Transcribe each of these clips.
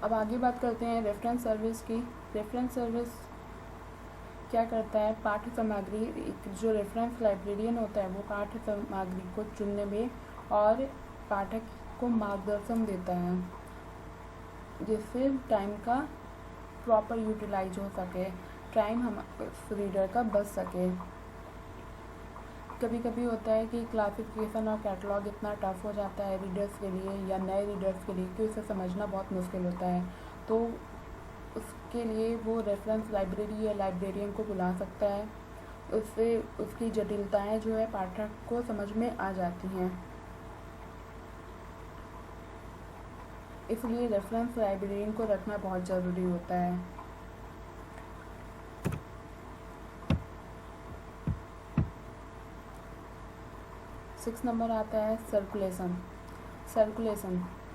अब आगे बात करते हैं रेफरेंस सर्विस की। रेफरेंस सर्विस क्या करता है, पाठ्य सामग्री, एक जो रेफरेंस लाइब्रेरियन होता है वो पाठ्य सामग्री को चुनने में और पाठक को मार्गदर्शन देता है, जिससे टाइम का प्रॉपर यूटिलाइज हो सके, टाइम हम रीडर का बच सके। कभी कभी होता है कि क्लासिफिकेशन और कैटलॉग इतना टफ हो जाता है रीडर्स के लिए या नए रीडर्स के लिए कि उसे समझना बहुत मुश्किल होता है, तो उसके लिए वो रेफरेंस लाइब्रेरी या लाइब्रेरियन को बुला सकता है। उससे उसकी जटिलताएं जो है पाठक को समझ में आ जाती हैं। इसलिए रेफरेंस लाइब्रेरियन को रखना बहुत ज़रूरी होता है। सिक्स नंबर आता है सर्कुलेशन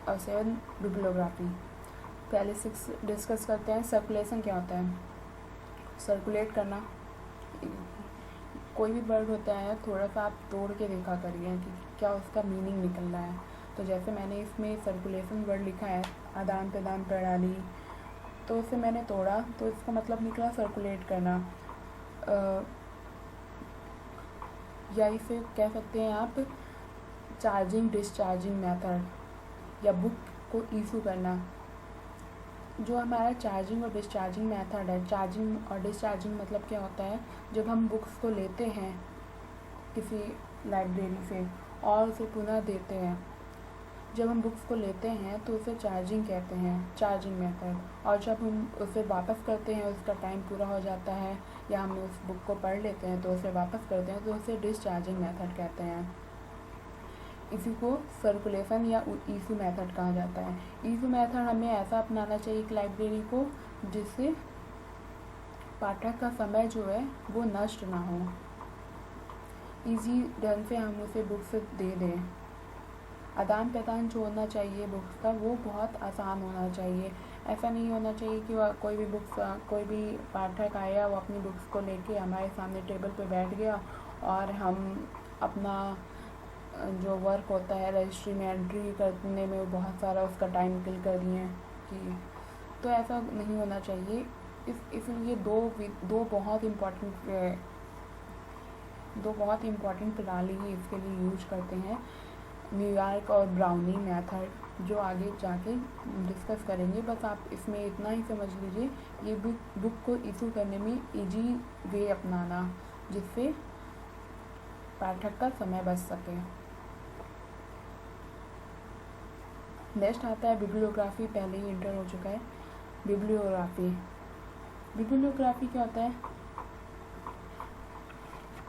और 7 बिब्लियोग्राफी। पहले 6 डिस्कस करते हैं। सर्कुलेशन क्या होता है? सर्कुलेट करना। कोई भी वर्ड होता है थोड़ा सा आप तोड़ के देखा करिए कि क्या उसका मीनिंग निकल रहा है। तो जैसे मैंने इसमें सर्कुलेशन वर्ड लिखा है आदान प्रदान प्रणाली, तो उसे मैंने तोड़ा तो इसका मतलब निकला सर्कुलेट करना। या इसे कह सकते हैं आप चार्जिंग डिस्चार्जिंग मेथड या बुक को इशू करना। जो हमारा चार्जिंग और डिस्चार्जिंग मेथड है, चार्जिंग और डिस्चार्जिंग मतलब क्या होता है, जब हम बुक्स को लेते हैं किसी लाइब्रेरी से और उसे पुनः देते हैं, जब हम बुक्स को लेते हैं तो उसे चार्जिंग कहते हैं, चार्जिंग मेथड। और जब हम उसे वापस करते हैं, उसका टाइम पूरा हो जाता है या हम उस बुक को पढ़ लेते हैं तो उसे वापस करते हैं, तो उसे डिस्चार्जिंग मेथड कहते हैं। इसी को सर्कुलेशन या इशू मेथड कहा जाता है। इशू मेथड हमें ऐसा अपनाना चाहिए कि लाइब्रेरी को जिससे पाठक का समय जो है वो नष्ट ना हो, इजी ढंग से हम उसे बुक्स दे दें। आदान प्रदान जो होना चाहिए बुक्स का वो बहुत आसान होना चाहिए। ऐसा नहीं होना चाहिए कि कोई भी पाठक आया, वो अपनी बुक्स को लेके हमारे सामने टेबल पे बैठ गया और हम अपना जो वर्क होता है रजिस्ट्री में एंट्री करने में बहुत सारा उसका टाइम किल कर दिए कि, तो ऐसा नहीं होना चाहिए। इसलिए दो बहुत इम्पॉर्टेंट प्रणाली ही इसके लिए यूज करते हैं, न्यूयॉर्क और ब्राउनी मेथड, जो आगे जाके डिस्कस करेंगे। बस आप इसमें इतना ही समझ लीजिए, ये बुक को इशू करने में इजी वे अपनाना जिससे पाठक का समय बच सके। नेक्स्ट आता है बिब्लियोग्राफी, पहले ही इंटर हो चुका है। बिब्लियोग्राफी क्या होता है?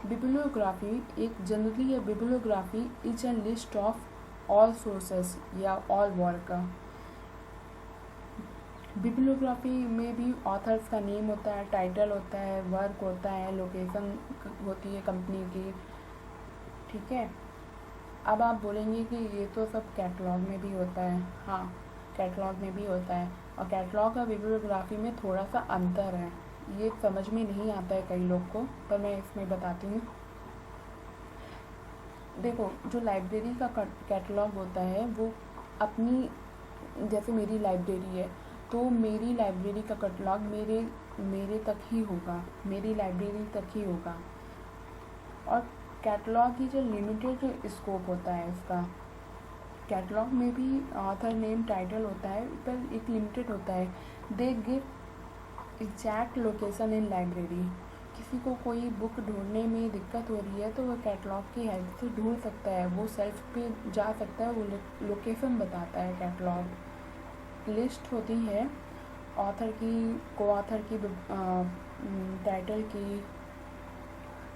बिब्लियोग्राफी एक generally bibliography is a list of all sources या ऑल वर्क। बिब्लियोग्राफी में भी ऑथर्स का नेम होता है, टाइटल होता है, वर्क होता है, लोकेशन होती है कंपनी की, ठीक है। अब आप बोलेंगे कि ये तो सब कैटलॉग में भी होता है। हाँ, कैटलॉग में भी होता है और कैटलॉग और बिब्लियोग्राफी में थोड़ा सा अंतर है, ये समझ में नहीं आता है कई लोग को, पर मैं इसमें बताती हूँ। देखो, जो लाइब्रेरी का कैटलॉग होता है वो अपनी, जैसे मेरी लाइब्रेरी है तो मेरी लाइब्रेरी का कैटलॉग मेरे तक ही होगा, मेरी लाइब्रेरी तक ही होगा। और कैटलॉग की जो लिमिटेड स्कोप होता है उसका, कैटलॉग में भी ऑथर नेम टाइटल होता है पर एक लिमिटेड होता है। They give exact location in library. किसी को कोई बुक ढूंढने में दिक्कत हो रही है तो वो कैटलॉग की हेल्प से ढूंढ सकता है, वो सेल्फ पे जा सकता है, वो लोकेशन बताता है कैटलॉग। लिस्ट होती है ऑथर की, को ऑथर की, टाइटल की,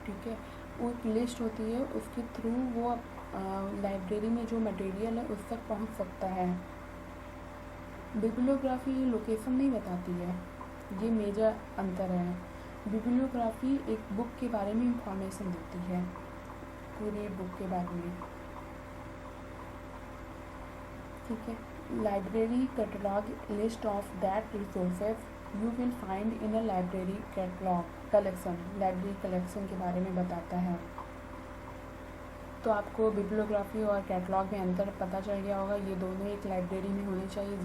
ठीक है, वो एक लिस्ट होती है, उसके थ्रू वो लाइब्रेरी में जो मटेरियल है उस तक पहुंच सकता है। बिब्लियोग्राफी लोकेशन नहीं बताती है, ये मेजर अंतर है। बिब्लियोग्राफी एक बुक के बारे में इंफॉर्मेशन देती है, पूरी बुक के बारे में, ठीक है। Library catalogue list of that resources you will find in a library catalogue collection, library collection के बारे में बताता है। तो आपको बिब्लियोग्राफी और कैटलॉग में अंतर पता चल गया होगा। ये दोनों एक लाइब्रेरी में होने चाहिए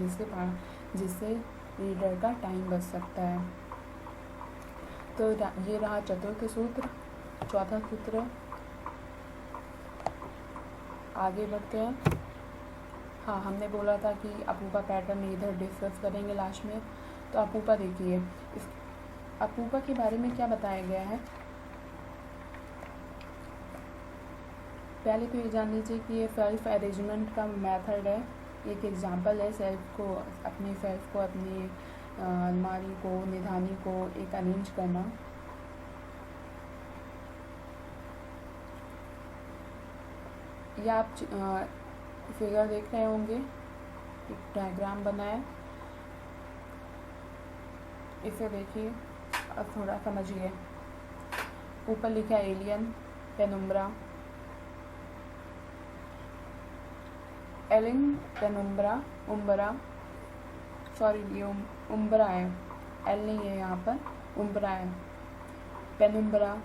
जिससे रीडर का टाइम बच सकता है। तो ये रहा चतुर्थ सूत्र। चौथा सूत्र, आगे बढ़ते हैं। हाँ, हमने बोला था कि अपूपा पैटर्न इधर डिस्कस करेंगे लास्ट में। तो अपूपा देखिए, इस अपूपा के बारे में क्या बताया गया है। पहले तो ये जान लीजिए कि ये सेल्फ अरेंजमेंट का मेथड है। एक एग्जांपल है सेल्फ को अपनी अलमारी को, निधानी को एक अरेंज करना। या आप फिगर देख रहे होंगे, एक डायग्राम बना है, इसे देखिए, अब थोड़ा समझिए। ऊपर लिखा है एलियन, पेनुम्ब्रा, एलिन, पेनुम्ब्रा, उम्बरा, सॉरी ये उम्बरा है, एल नहीं है यहाँ पर, उम्बरा है, पेनुम्ब्रा।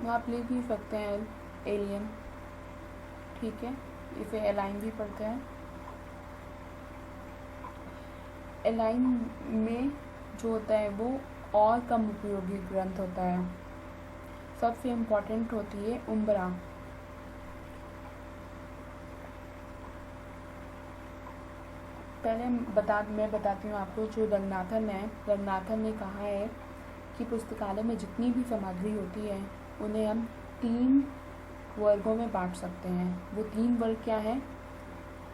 आप लिख भी सकते हैं एलियन, ठीक है। इसे एलाइन भी पढ़ते हैं। एलाइन में जो होता है वो और कम उपयोगी ग्रंथ होता है। सबसे इम्पोर्टेंट होती है उम्बरा। पहले मैं बताती हूँ आपको। जो रंगनाथन ने कहा है कि पुस्तकालय में जितनी भी सामग्री होती है उन्हें हम 3 वर्गों में बांट सकते हैं। वो 3 वर्ग क्या हैं,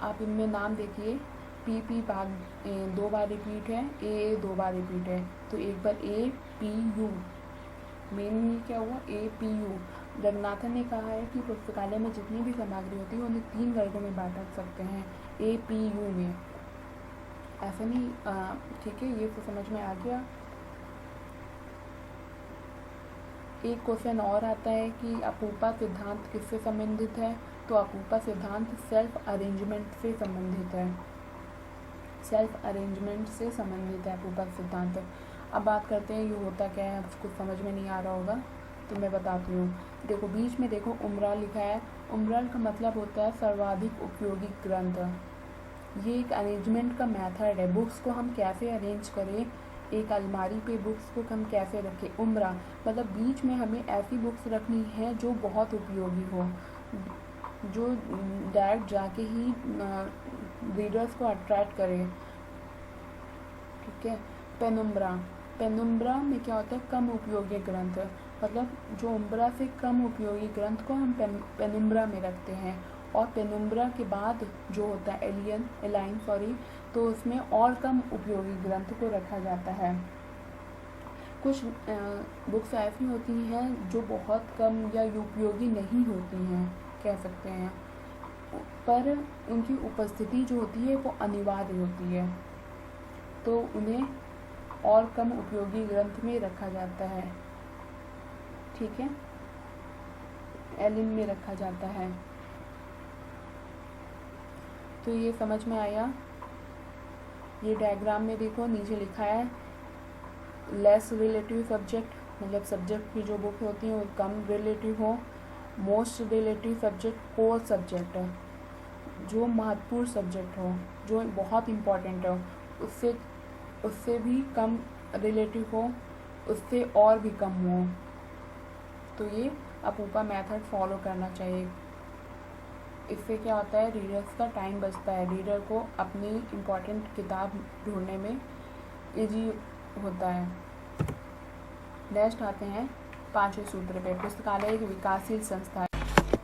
आप इनमें नाम देखिए। पी भाग 2 बार रिपीट है, ए 2 बार रिपीट है, तो एक बार ए पी यू, मेन क्या हुआ, ए पी यू। रंगनाथन ने कहा है कि पुस्तकालय में जितनी भी सामग्री होती है उन्हें 3 वर्गों में बांट सकते हैं, ए पी यू में। ऐसा नहीं, ठीक है, ये तो समझ में आ गया। एक क्वेश्चन और आता है कि अपूपा सिद्धांत किससे संबंधित है। तो अपूपा सिद्धांत सेल्फ अरेंजमेंट से संबंधित है। सेल्फ अरेंजमेंट से संबंधित है अपूपा सिद्धांत। अब बात करते हैं ये होता क्या है। कुछ समझ में नहीं आ रहा होगा तो मैं बताती हूँ। देखो बीच में देखो उम्ब्रेल लिखा है। उम्ब्रेल का मतलब होता है सर्वाधिक उपयोगी ग्रंथ। ये एक अरेंजमेंट का मेथड है। बुक्स को हम कैसे अरेंज करें, एक अलमारी पे बुक्स को हम कैसे रखें। उम्रा मतलब बीच में हमें ऐसी बुक्स रखनी है जो बहुत उपयोगी हो, जो डायरेक्ट जाके ही रीडर्स को अट्रैक्ट करे, ठीक है। पेनुम्ब्रा में क्या होता है, कम उपयोगी ग्रंथ। मतलब जो उम्ब्रा से कम उपयोगी ग्रंथ को हम पेनुम्ब्रा में रखते हैं। और पेनुम्ब्रा के बाद जो होता है एलाइन, तो उसमें और कम उपयोगी ग्रंथ को रखा जाता है। कुछ बुक्स ऐसी होती हैं जो बहुत कम या उपयोगी नहीं होती हैं, कह सकते हैं, पर उनकी उपस्थिति जो होती है वो अनिवार्य होती है, तो उन्हें और कम उपयोगी ग्रंथ में रखा जाता है, ठीक है, एलिन में रखा जाता है। तो ये समझ में आया। ये डायग्राम में देखो नीचे लिखा है लेस रिलेटिव सब्जेक्ट, मतलब सब्जेक्ट की जो बुक होती हैं वो कम रिलेटिव हो। Most relative subject, core subject, जो महत्वपूर्ण सब्जेक्ट हो, जो बहुत इम्पोर्टेंट हो, उससे भी कम रिलेटिव हो, उससे और भी कम हो। तो ये अपूपा मेथड फॉलो करना चाहिए। इससे क्या होता है, रीडर्स का टाइम बचता है, रीडर को अपनी इम्पोर्टेंट किताब ढूंढने में इजी होता है। नेक्स्ट आते हैं 5वें सूत्र पे। पुस्तकालय एक विकासशील संस्था है।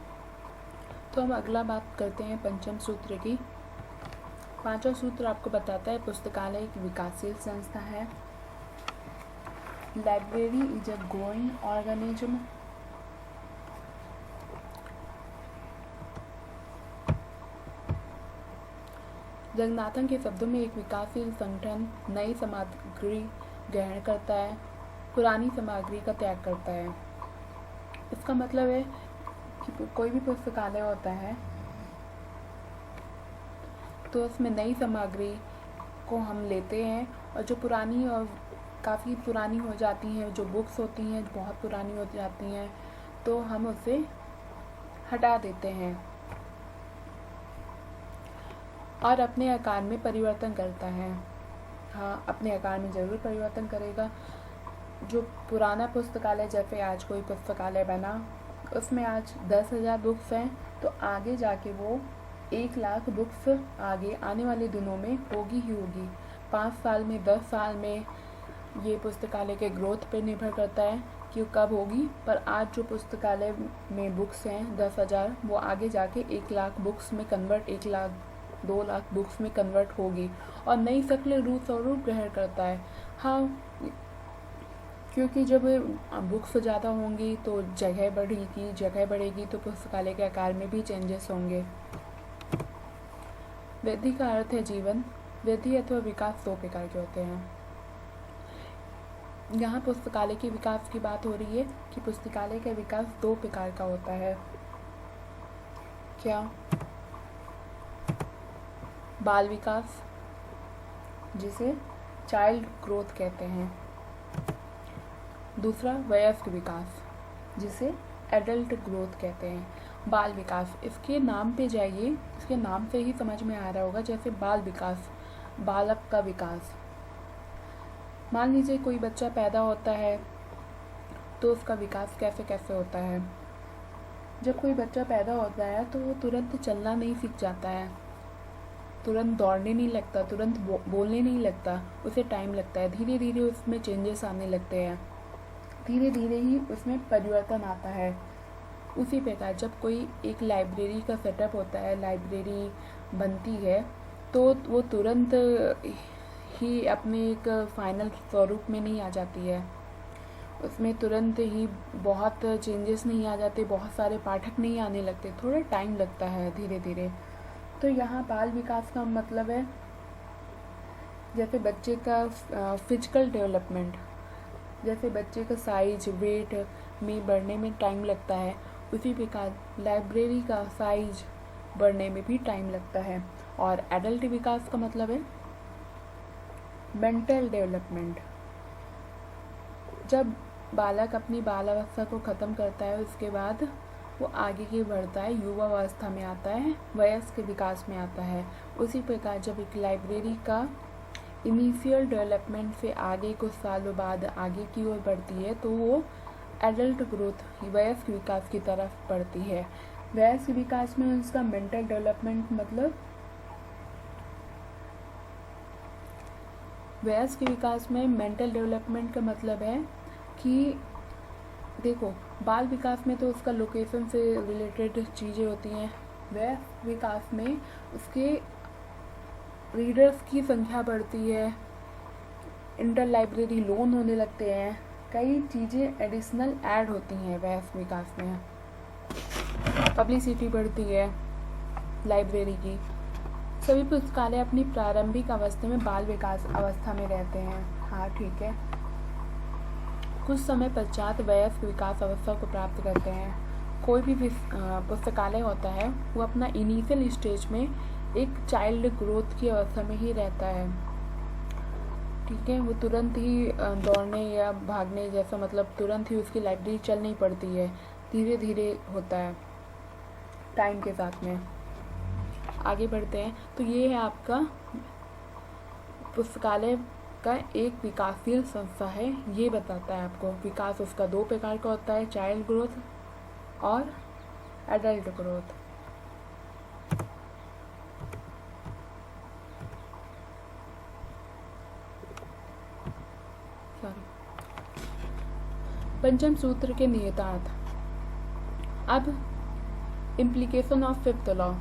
तो हम अगला बात करते हैं 5वें सूत्र की। 5वां सूत्र आपको बताता है पुस्तकालय एक विकासशील संस्था है। Library is a growing organism. Ranganathan के शब्दों में एक विकासशील संगठन नई सामग्री ग्रहण करता है, पुरानी सामग्री का त्याग करता है। इसका मतलब है कि कोई भी पुस्तकालय होता है तो उसमें नई सामग्री को हम लेते हैं और जो पुरानी और काफ़ी पुरानी हो जाती हैं, जो बुक्स होती हैं बहुत पुरानी हो जाती हैं, तो हम उसे हटा देते हैं और अपने आकार में परिवर्तन करता है। हाँ, अपने आकार में ज़रूर परिवर्तन करेगा। जो पुराना पुस्तकालय, जैसे आज कोई पुस्तकालय बना, उसमें आज 10,000 बुक्स हैं, तो आगे जाके वो 1,00,000 बुक्स आगे आने वाले दिनों में होगी ही होगी। 5 साल में, 10 साल में, ये पुस्तकालय के ग्रोथ पे निर्भर करता है कि कब होगी। पर आज जो पुस्तकालय में बुक्स हैं 10,000, वो आगे जाके 1,00,000 बुक्स में कन्वर्ट, 1,00,000 2,00,000 बुक्स में कन्वर्ट होगी और नई शक्ल स्वरूप ग्रहण करता है। हाँ, क्योंकि जब बुक्स ज़्यादा होंगी तो जगह बढ़ेगी तो पुस्तकालय के आकार में भी चेंजेस होंगे। वृद्धि का अर्थ है जीवन। वृद्धि अथवा विकास 2 प्रकार के होते हैं। यहाँ पुस्तकालय के विकास की बात हो रही है कि पुस्तकालय का विकास 2 प्रकार का होता है। क्या? बाल विकास, जिसे चाइल्ड ग्रोथ कहते हैं। दूसरा वयस्क विकास, जिसे एडल्ट ग्रोथ कहते हैं। बाल विकास, इसके नाम पे जाइए, इसके नाम से ही समझ में आ रहा होगा। जैसे बाल विकास, बालक का विकास। मान लीजिए कोई बच्चा पैदा होता है तो उसका विकास कैसे कैसे होता है। जब कोई बच्चा पैदा होता है तो वो तुरंत चलना नहीं सीख जाता है, तुरंत दौड़ने नहीं लगता, तुरंत बोलने नहीं लगता, उसे टाइम लगता है। धीरे धीरे उसमें चेंजेस आने लगते हैं, धीरे धीरे ही उसमें परिवर्तन आता है। उसी प्रकार जब कोई एक लाइब्रेरी का सेटअप होता है, लाइब्रेरी बनती है, तो वो तुरंत ही अपने एक फाइनल स्वरूप में नहीं आ जाती है। उसमें तुरंत ही बहुत चेंजेस नहीं आ जाते, बहुत सारे पाठक नहीं आने लगते, थोड़ा टाइम लगता है धीरे धीरे। तो यहाँ बाल विकास का मतलब है जैसे बच्चे का फिजिकल डेवलपमेंट, जैसे बच्चे का साइज, वेट में बढ़ने में टाइम लगता है, उसी प्रकार लाइब्रेरी का साइज बढ़ने में भी टाइम लगता है। और एडल्ट विकास का मतलब है मेंटल डेवलपमेंट। जब बालक अपनी बालावस्था को ख़त्म करता है, उसके बाद वो आगे की बढ़ता है, युवावस्था में आता है, वयस्क विकास में आता है। उसी प्रकार जब एक लाइब्रेरी का इनिशियल डेवलपमेंट से आगे कुछ सालों बाद आगे की ओर बढ़ती है, तो वो एडल्ट ग्रोथ, वयस्क विकास की तरफ बढ़ती है। वयस्क विकास में उसका मेंटल डेवलपमेंट मतलब, वयस्क विकास में मेंटल डेवलपमेंट का मतलब है कि देखो, बाल विकास में तो उसका लोकेशन से रिलेटेड चीज़ें होती हैं। वयस्क विकास में उसके रीडर्स की संख्या बढ़ती है, इंटर लाइब्रेरी लोन होने लगते हैं, कई चीज़ें एडिशनल ऐड होती हैं वयस्क विकास में। पब्लिसिटी बढ़ती है लाइब्रेरी की। सभी पुस्तकालय अपनी प्रारंभिक अवस्था में बाल विकास अवस्था में रहते हैं। हाँ, ठीक है। कुछ समय पश्चात वयस्क विकास अवस्था को प्राप्त करते हैं। कोई भी पुस्तकालय होता है वो अपना इनिशियल स्टेज में एक चाइल्ड ग्रोथ की अवस्था में ही रहता है, ठीक है। वो तुरंत ही दौड़ने या भागने जैसा, मतलब तुरंत ही उसकी लाइब्रेरी चल नहीं पड़ती है, धीरे धीरे होता है टाइम के साथ में। आगे बढ़ते हैं। तो ये है आपका पुस्तकालय का एक विकासशील संस्था है। ये बताता है आपको विकास उसका 2 प्रकार का होता है, चाइल्ड ग्रोथ और एडल्ट ग्रोथ। पंचम सूत्र के निहितार्थ। अब implication of fifth law.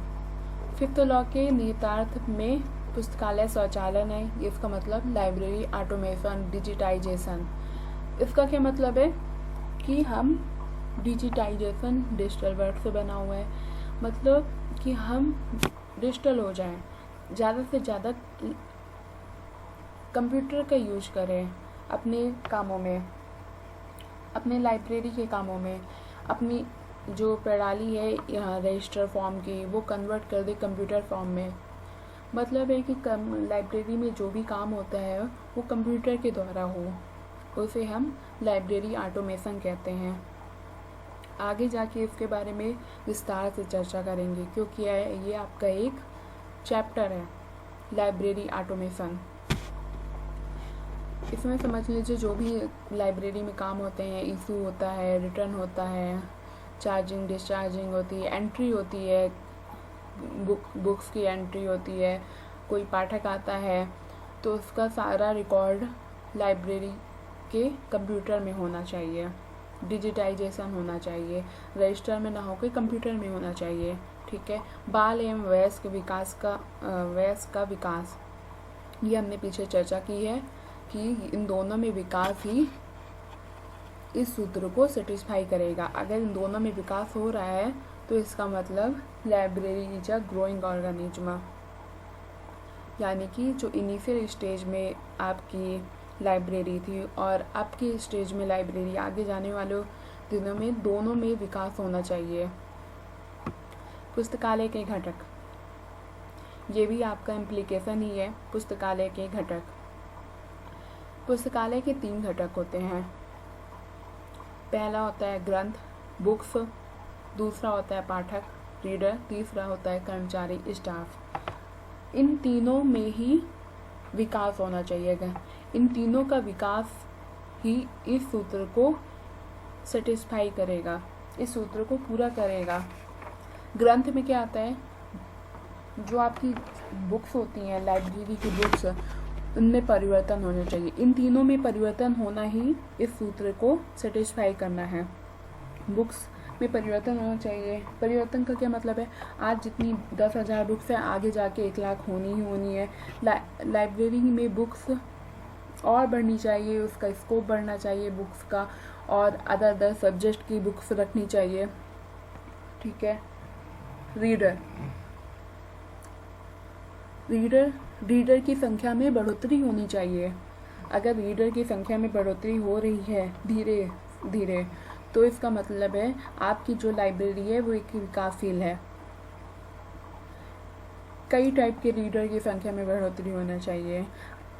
Fifth law के निहितार्थ में पुस्तकालय स्वचालन है। इसका मतलब लाइब्रेरी ऑटोमेशन, डिजिटाइजेशन। इसका क्या मतलब है कि हम डिजिटाइजेशन डिजिटल वर्ड से बना हुआ है, मतलब कि हम डिजिटल हो जाएं, ज़्यादा से ज़्यादा कंप्यूटर का यूज करें अपने कामों में, अपने लाइब्रेरी के कामों में। अपनी जो प्रणाली है यहाँ रजिस्टर फॉर्म की, वो कन्वर्ट कर दे कंप्यूटर फॉर्म में। मतलब है कि लाइब्रेरी में जो भी काम होता है वो कंप्यूटर के द्वारा हो, उसे हम लाइब्रेरी ऑटोमेशन कहते हैं। आगे जाके इसके बारे में विस्तार से चर्चा करेंगे, क्योंकि ये आपका एक चैप्टर है, लाइब्रेरी ऑटोमेशन। इसमें समझ लीजिए जो भी लाइब्रेरी में काम होते हैं, इशू होता है, रिटर्न होता है, चार्जिंग डिस्चार्जिंग होती है, एंट्री होती है, बुक्स की एंट्री होती है, कोई पाठक आता है तो उसका सारा रिकॉर्ड लाइब्रेरी के कंप्यूटर में होना चाहिए, डिजिटाइजेशन होना चाहिए, रजिस्टर में ना होकर कंप्यूटर में होना चाहिए। ठीक है। बाल एवं वयस्क का विकास, ये हमने पीछे चर्चा की है कि इन दोनों में विकास ही इस सूत्र को सेटिस्फाई करेगा। अगर इन दोनों में विकास हो रहा है तो इसका मतलब library is a growing organism, यानी कि जो इनिशियल स्टेज में आपकी लाइब्रेरी थी और अब के स्टेज में लाइब्रेरी, आगे जाने वाले दिनों में दोनों में विकास होना चाहिए। पुस्तकालय के घटक, ये भी आपका इम्प्लीकेशन ही है। पुस्तकालय के घटक, पुस्तकालय के 3 घटक होते हैं। पहला होता है ग्रंथ, बुक्स, दूसरा होता है पाठक, रीडर, तीसरा होता है कर्मचारी, स्टाफ। इन तीनों में ही विकास होना चाहिए। इन तीनों का विकास ही इस सूत्र को सेटिस्फाई करेगा, इस सूत्र को पूरा करेगा। ग्रंथ में क्या आता है, जो आपकी बुक्स होती हैं, लाइब्रेरी की बुक्स, उनमें परिवर्तन होने चाहिए। इन तीनों में परिवर्तन होना ही इस सूत्र को सेटिस्फाई करना है। बुक्स में परिवर्तन होना चाहिए। परिवर्तन का क्या मतलब है, आज जितनी 10,000 बुक्स हैं, आगे जाके 1 लाख होनी ही होनी है। लाइब्रेरी में बुक्स और बढ़नी चाहिए, उसका स्कोप बढ़ना चाहिए बुक्स का, और अदर सब्जेक्ट की बुक्स रखनी चाहिए। ठीक है। रीडर की संख्या में बढ़ोतरी होनी चाहिए। अगर रीडर की संख्या में बढ़ोतरी हो रही है धीरे धीरे, तो इसका मतलब है आपकी जो लाइब्रेरी है वो एक विकासशील है। कई टाइप के रीडर की संख्या में बढ़ोतरी होना चाहिए।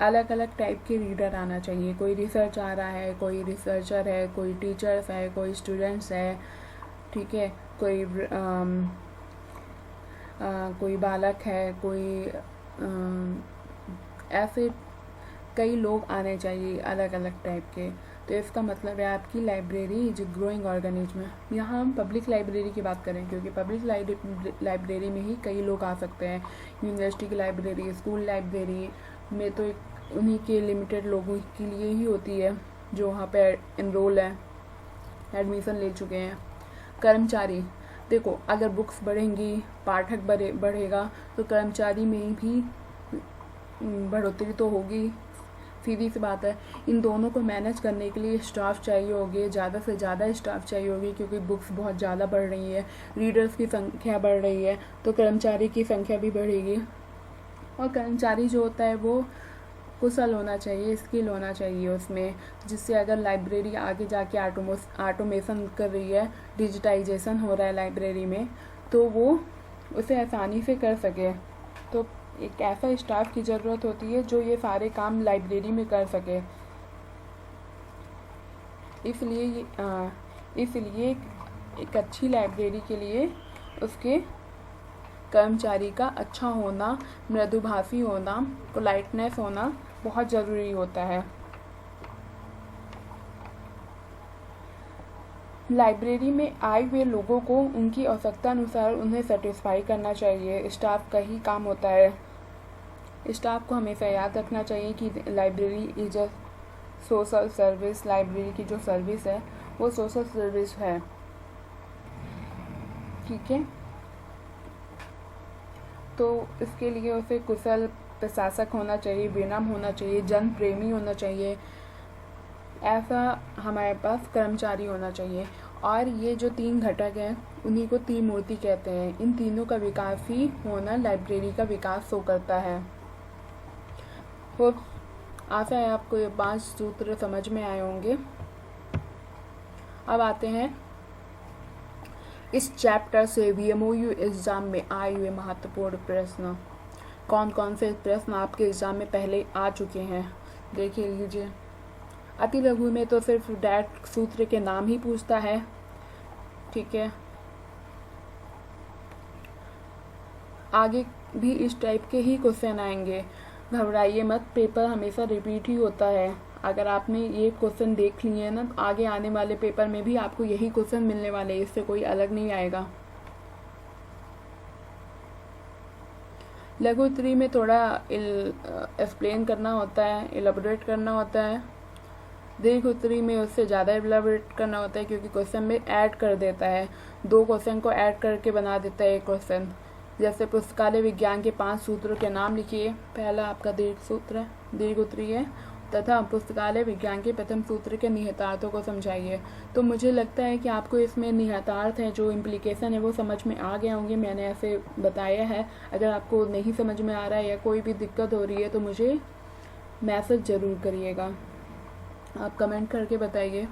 अलग अलग टाइप के रीडर आना चाहिए। कोई रिसर्च आ रहा है, कोई रिसर्चर है, कोई टीचर्स है, कोई स्टूडेंट्स है। ठीक है। कोई बालक है, कोई ऐसे कई लोग आने चाहिए अलग अलग टाइप के। तो इसका मतलब है आपकी लाइब्रेरी इज ग्रोइंग ऑर्गेनिज्म। यहाँ हम पब्लिक लाइब्रेरी की बात करें, क्योंकि पब्लिक लाइब्रेरी में ही कई लोग आ सकते हैं। यूनिवर्सिटी की लाइब्रेरी, स्कूल लाइब्रेरी में तो उन्हीं के लिमिटेड लोगों के लिए ही होती है जो वहाँ पे एनरोल है, एडमिशन ले चुके हैं। कर्मचारी, देखो अगर बुक्स बढ़ेंगी, पाठक बढ़ेगा, तो कर्मचारी में भी बढ़ोतरी तो होगी, सीधी सी बात है। इन दोनों को मैनेज करने के लिए स्टाफ चाहिए होगी, ज़्यादा से ज़्यादा स्टाफ चाहिए होगी, क्योंकि बुक्स बहुत ज़्यादा बढ़ रही है, रीडर्स की संख्या बढ़ रही है, तो कर्मचारी की संख्या भी बढ़ेगी। और कर्मचारी जो होता है वो कुशल होना चाहिए, स्किल होना चाहिए उसमें, जिससे अगर लाइब्रेरी आगे जाके ऑटोमेशन कर रही है, डिजिटाइजेशन हो रहा है लाइब्रेरी में, तो वो उसे आसानी से कर सके। तो एक ऐसा स्टाफ की ज़रूरत होती है जो ये सारे काम लाइब्रेरी में कर सके। इसलिए एक अच्छी लाइब्रेरी के लिए उसके कर्मचारी का अच्छा होना, मृदुभाषी होना, पोलाइटनेस होना बहुत ज़रूरी होता है। लाइब्रेरी में आए हुए लोगों को उनकी आवश्यकता अनुसार उन्हें सेटिस्फाई करना चाहिए, स्टाफ का ही काम होता है। स्टाफ को हमेशा याद रखना चाहिए कि library is a social service. Library की जो सर्विस है वो सोशल सर्विस है। ठीक है। तो इसके लिए उसे कुशल प्रशासक होना चाहिए, विनम्र होना चाहिए, जन प्रेमी होना चाहिए, ऐसा हमारे पास कर्मचारी होना चाहिए। और ये जो 3 घटक हैं उन्हीं को त्रिमूर्ति कहते हैं। इन तीनों का विकास ही होना लाइब्रेरी का विकास शो करता है। तो आशा है आपको ये 5 सूत्र समझ में आए होंगे। अब आते हैं इस चैप्टर से VMOU एग्ज़ाम में आए हुए महत्वपूर्ण प्रश्न। कौन कौन से प्रश्न आपके एग्ज़ाम में पहले आ चुके हैं देख लीजिए। अति लघु में तो सिर्फ डायरेक्ट सूत्र के नाम ही पूछता है, ठीक है। आगे भी इस टाइप के ही क्वेश्चन आएंगे, घबराइए मत, पेपर हमेशा रिपीट ही होता है। अगर आपने ये क्वेश्चन देख लिए ना, आगे आने वाले पेपर में भी आपको यही क्वेश्चन मिलने वाले, इससे कोई अलग नहीं आएगा। लघु उत्तरी में थोड़ा एक्सप्लेन करना होता है, एलाबोरेट करना होता है। दीर्घ उत्तरी में उससे ज़्यादा एलाबोरेट करना होता है, क्योंकि क्वेश्चन में ऐड कर देता है, 2 क्वेश्चन को ऐड करके बना देता है एक क्वेश्चन। जैसे पुस्तकालय विज्ञान के 5 सूत्रों के नाम लिखिए, पहला आपका दीर्घ उत्तरी है, तथा पुस्तकालय विज्ञान के प्रथम सूत्र के निहितार्थों को समझाइए। तो मुझे लगता है कि आपको इसमें निहितार्थ है, जो इम्प्लीकेशन है वो समझ में आ गए होंगे, मैंने ऐसे बताया है। अगर आपको नहीं समझ में आ रहा है या कोई भी दिक्कत हो रही है तो मुझे मैसेज ज़रूर करिएगा, आप कमेंट करके बताइए।